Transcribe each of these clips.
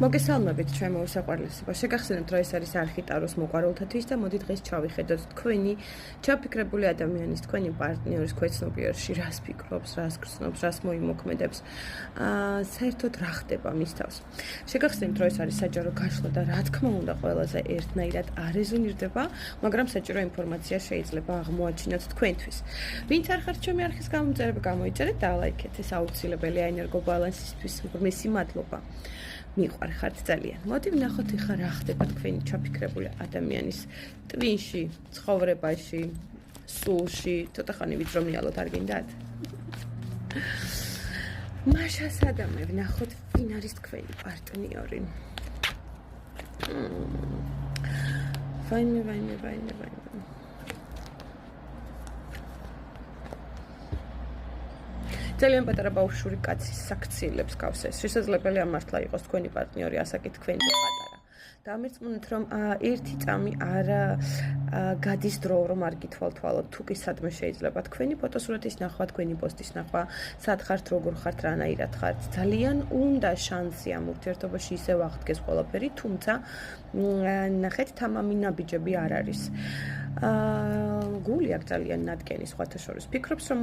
მოგესალმებით ჩემო უსაყვარლესო. შეგახსენებთ, რომ ეს არის არქიტაროს მოყვარულთათვის და მოდი დღეს ჩავიხედოთ თქვენი ჩაფიქრებული ადამიანის, თქვენი პარტნიორის ქვეცნობიერში რას ფიქრობს, რას გრძნობს, რას მოიმოქმედებს, საერთოდ რა ხდება მის თავს. შეგახსენებთ, რომ ეს არის საჯარო გაშლა და რა თქმა უნდა ყველაზე ერთნაირად არ რეზონირდება, მაგრამ საჭირო ინფორმაცია შეიძლება აღმოაჩინოთ თქვენთვის. ვინც არ ხართ ჩემი არხის გამომწერები, გამოიწერეთ და ლაიქეთ, ეს აუცილებელია ენერგობალანსისთვის. მესი მადლობა. მიყვარ ხართ ძალიან. მოდი ვნახოთ ახლა რა ხდება თქვენი ჩაფიქრებული ადამიანის ტვინში, ცხოვრებაში, სულში, ცოტა ხანი ვიწრომიალოთ, არ გინდათ? მაშა სადამე ვნახოთ ვინ არის თქვენი პარტნიორი. ვაიმე. ძალიან პატარა ბავშვური კაცის საქციელებს გავს ეს. შესაძლებელია მართლა იყოს თქვენი პარტნიორი ასაკით თქვენზე პატარა. დამერწმუნეთ, რომ ერთი წამი არ გადის დრო, რომ არ გითვალთვალოთ, თუ კი სადმე შეიძლება თქვენი ფოტოსურათის ნახვა, თქვენი პოსტის ნახვა, სად ხართ, როგორ ხართ, რანაირად ხართ. ძალიან უნდა შანსი ამ ურთიერთობაში ისევ აღდგეს ყველაფერი, თუმცა ნახეთ, თამამი ნაბიჯები არ არის. გული აქ ძალიან ნადგენი სხვათა შორის. ფიქრობს, რომ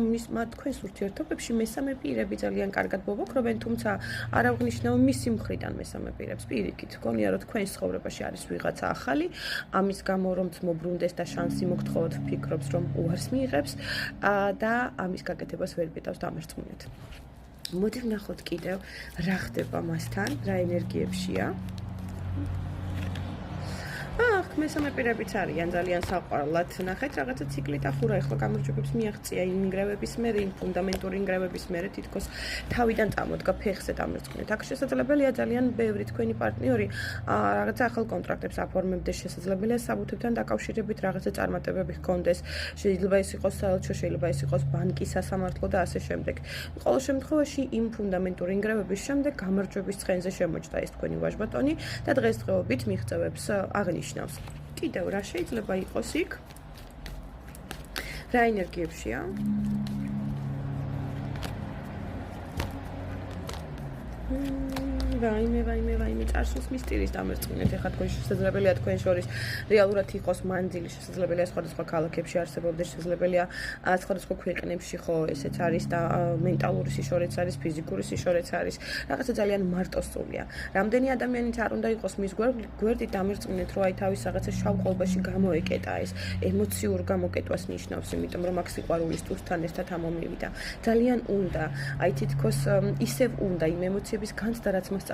თქვენს ურთიერთობებში მესამე პირები ძალიან კარგად ბობოქრობენ, თუმცა არ აღნიშნავ მისი მხრიდან მესამე პირებს. პირიქით, გონია რომ თქვენს ცხოვრებაში არის ვიღაცა ახალი, ამის გამო რომ მობრუნდეს და შანსი მოგთხოვოთ, ფიქრობს, რომ უარს მიიღებს და ამის გაკეთებას ვერ პიტავს, დამერწმუნეთ. მოდი ვნახოთ კიდევ რა ხდება მასთან, რა ენერგიებშია. მესამე პირებიც არიან ძალიან საყვარლად. ნახეთ, რაღაცა ციკლით ახურა ახლა გამარჯვებებს მიაღწია იმ ინგრევების მერე, იმ ფუნდამენტური ინგრევების მერე თითქოს თავიდან წამოდგა ფეხზე დამერწმუნეთ. აქ შესაძლებელია ძალიან ბევრი თქვენი პარტნიორი რაღაცა ახალ კონტრაქტებს აფორმებდეს, შესაძლებელია საბუთებთან დაკავშირებით რაღაცა წარმატებები ჰქონდეს. შეიძლება ეს იყოს საელჩო, შეიძლება ეს იყოს ბანკის სასამართლო და ასე შემდეგ. ყოველ შემთხვევაში იმ ფუნდამენტური ინგრევების შემდეგ გამარჯვების ცხენზე შემოჭდა ეს თქვენი ვაჟბატონი და დღესდღეობით მიღწევებს აღნიშნავს. კიდევ რა შეიძლება იყოს იქ? რა ენერგიებშია? ვაიმე, წარსულს მისტირის დამერწმუნეთ. ეხლა თქვენ შესაძლებელია თქვენ შორის რეალურად იყოს მანძილი, შესაძლებელია სხვადასხვა ქალაქებში არსებობდეს, შესაძლებელია სხვადასხვა ქვეყნებში, ხო, ესეც არის და მენტალური სიშორეც არის, ფიზიკური სიშორეც არის. რაღაცა ძალიან მარტოსწულია. რამდენი ადამიანიც არ უნდა იყოს მის გვერდით, დამერწმუნეთ, რომ აი თავის რაღაცა შავ ყოლბაში გამოეკეტა ეს ემოციურ გამოკეტვას ნიშნავს, იმიტომ რომ აქ სიყვარულის ტუსთან ერთად ამომივიდა. ძალიან უნდა, აი თითქოს ისევ უნდა იმ ემოციების განცდა, რაც მას